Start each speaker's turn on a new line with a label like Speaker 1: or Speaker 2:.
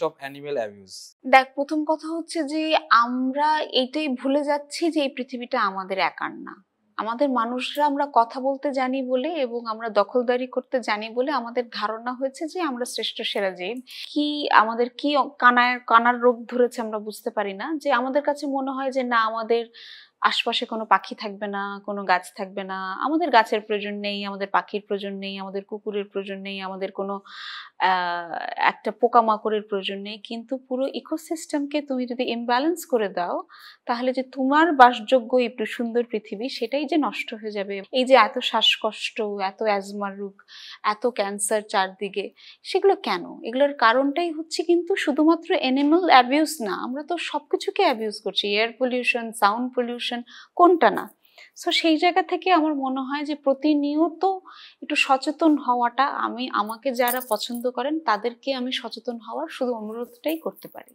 Speaker 1: of animal abuse?
Speaker 2: দেখ, প্রথম কথা হচ্ছে যে আমরা এইটাই ভুলে যাচ্ছি যে এই পৃথিবীটা আমাদের একার না। আমাদের মানুষরা আমরা কথা বলতে জানি বলে এবং আমরা দখলদারি করতে জানি বলে আমাদের ধারণা হয়েছে যে আমরা শ্রেষ্ঠ সেরা জীব। কি আমাদের কি কানার রোগ ধরেছে আমরা বুঝতে পারি না। যে আমাদের কাছে মনে হয় যে না, আমাদের আশপাশে কোনো পাখি থাকবে না, কোনো গাছ থাকবে না। আমাদের গাছের প্রয়োজন নেই, আমাদের পাখির প্রয়োজন নেই, আমাদের কুকুরের প্রয়োজন নেই, আমাদের কোনো আ একটা পোকামাকড়ের প্রয়োজন নেই। কিন্তু পুরো ইকোসিস্টেমকে তুমি যদি ইমব্যালেন্স করে দাও, তাহলে যে তোমার বাসযোগ্য এই সুন্দর পৃথিবী সেটাই যে নষ্ট হয়ে যাবে। এই যে এত শ্বাসকষ্ট, এত অ্যাজমার রোগ, এত ক্যান্সার চারদিকে, সেগুলো কেন? এগুলোর কারণটাই হচ্ছে কিন্তু শুধুমাত্র অ্যানিমাল অ্যাবিউজ না। আমরা তো সবকিছুকে অ্যাবিউজ করছি। এয়ার পলিউশন, সাউন্ড পলিউশন, কোনটা না? সো সেই জায়গা থেকে আমার মনে হয় যে প্রতিনিয়ত একটু সচেতন হওয়াটা, আমাকে যারা পছন্দ করেন তাদেরকে আমি সচেতন হওয়ার শুধু অনুরোধটাই করতে পারি।